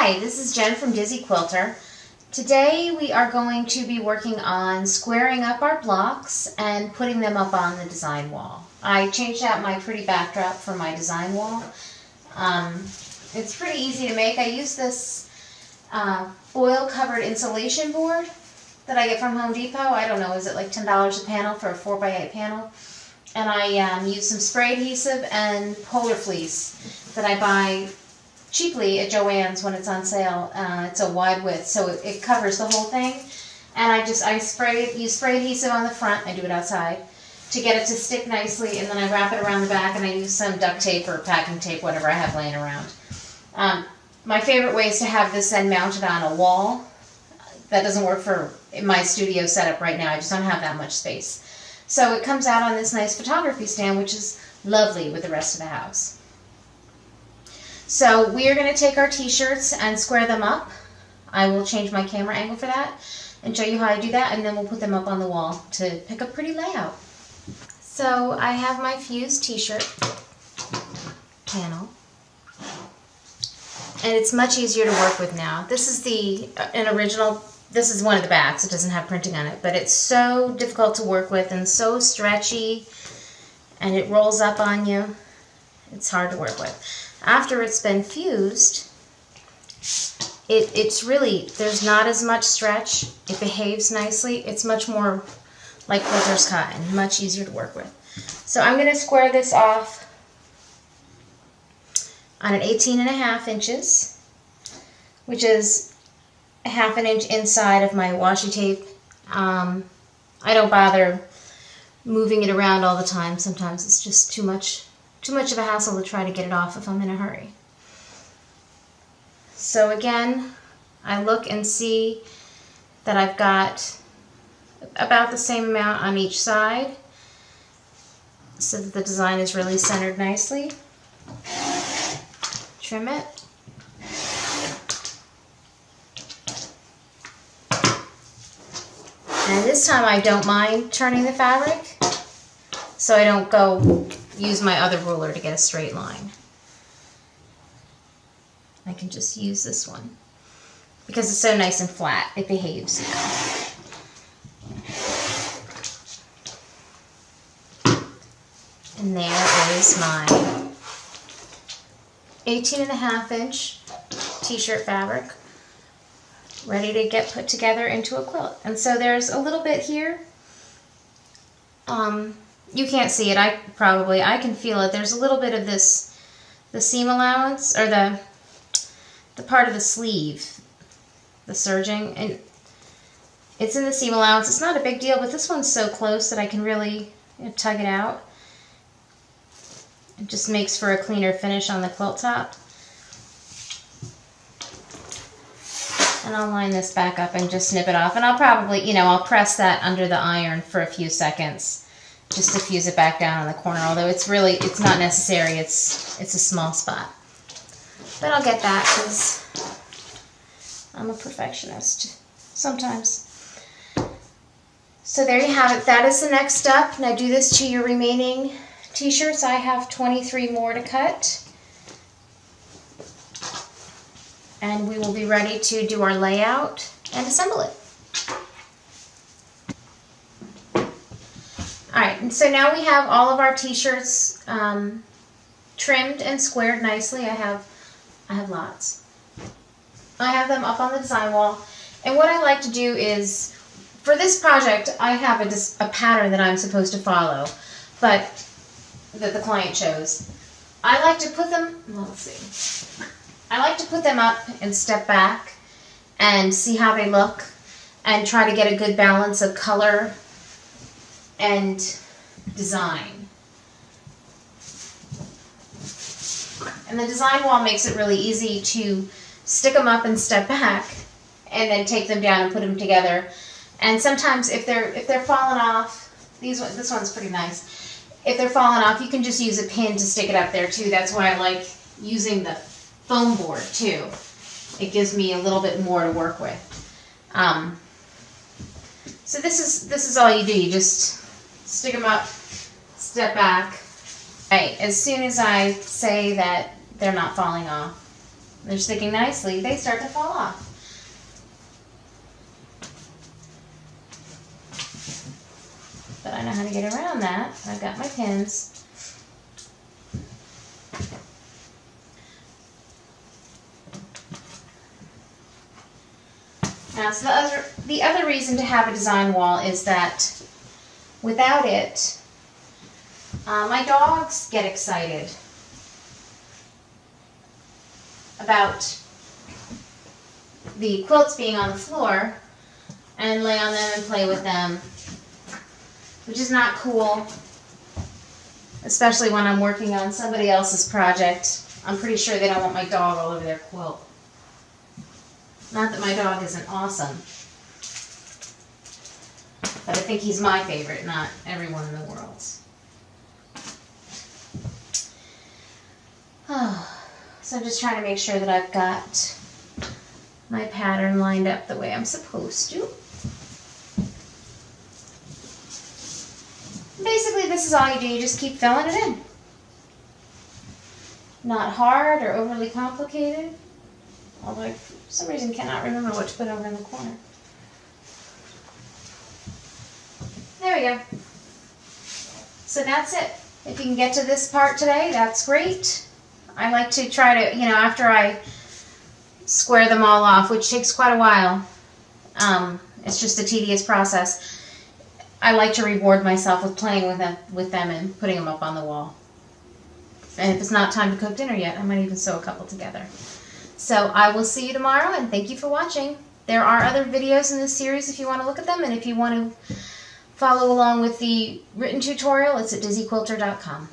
Hi, this is Jen from Dizzy Quilter. Today we are going to be working on squaring up our blocks and putting them up on the design wall. I changed out my pretty backdrop for my design wall. It's pretty easy to make. I use this foil covered insulation board that I get from Home Depot. I don't know, is it like $10 a panel for a 4x8 panel? And I use some spray adhesive and polar fleece that I buy cheaply at Joann's when it's on sale. It's a wide width, so it covers the whole thing. And I use spray adhesive on the front. I do it outside to get it to stick nicely, and then I wrap it around the back, and I use some duct tape or packing tape, whatever I have laying around. My favorite way is to have this then mounted on a wall. That doesn't work for my studio setup right now. I just don't have that much space. So it comes out on this nice photography stand, which is lovely with the rest of the house. So we are going to take our t-shirts and square them up. I will change my camera angle for that and show you how I do that, and then we'll put them up on the wall to pick a pretty layout. So I have my fused t-shirt panel, and it's much easier to work with now. This is this is one of the backs. It doesn't have printing on it, but it's so difficult to work with and so stretchy, and it rolls up on you. It's hard to work with. After it's been fused, it's really, there's not as much stretch. It behaves nicely. It's much more like quilter's cotton, much easier to work with. So I'm going to square this off on an 18.5 inches, which is a ½ inch inside of my washi tape. I don't bother moving it around all the time. Sometimes it's just too much of a hassle to try to get it off if I'm in a hurry. So again, I look and see that I've got about the same amount on each side so that the design is really centered nicely. Trim it. And this time I don't mind turning the fabric, so I don't go use my other ruler to get a straight line. I can just use this one because it's so nice and flat. It behaves now. And there is my 18.5 inch t-shirt fabric ready to get put together into a quilt. And so there's a little bit here. You can't see it. I can feel it. There's a little bit of this, the seam allowance, or the part of the sleeve, the serging, and it's in the seam allowance. It's not a big deal, but this one's so close that I can really tug it out. It just makes for a cleaner finish on the quilt top. And I'll line this back up and just snip it off, and I'll probably, I'll press that under the iron for a few seconds just to fuse it back down on the corner, although it's not necessary. It's a small spot. But I'll get that because I'm a perfectionist sometimes. So there you have it. That is the next step. Now do this to your remaining t-shirts. I have 23 more to cut. And we will be ready to do our layout and assemble it. Alright, and so now we have all of our t-shirts trimmed and squared nicely. I have lots. I have them up on the design wall. And what I like to do is, for this project, I have a pattern that I'm supposed to follow, but that the client chose. I like to put them, I like to put them up and step back and see how they look and try to get a good balance of color and design. And the design wall makes it really easy to stick them up and step back and then take them down and put them together. And sometimes if they're falling off, this one's pretty nice. If they're falling off, you can just use a pin to stick it up there too. That's why I like using the foam board too. It gives me a little bit more to work with. So this is all you do. You just stick them up, step back. Right, as soon as I say that they're not falling off, they're sticking nicely, they start to fall off. But I know how to get around that. I've got my pins. Now, so the other reason to have a design wall is that without it, my dogs get excited about the quilts being on the floor and lay on them and play with them, which is not cool, especially when I'm working on somebody else's project. I'm pretty sure they don't want my dog all over their quilt. Not that my dog isn't awesome, but I think he's my favorite, not everyone in the world's. Oh, so I'm just trying to make sure that I've got my pattern lined up the way I'm supposed to. Basically, this is all you do. You just keep filling it in. Not hard or overly complicated. Although I, for some reason, cannot remember what to put over in the corner. There we go. So that's it. If you can get to this part today, that's great. I like to try to, after I square them all off, which takes quite a while. It's just a tedious process. I like to reward myself with playing with them and putting them up on the wall. And if it's not time to cook dinner yet, I might even sew a couple together. So I will see you tomorrow, and thank you for watching. There are other videos in this series if you want to look at them, and if you want to follow along with the written tutorial, it's at dizzyquilter.com.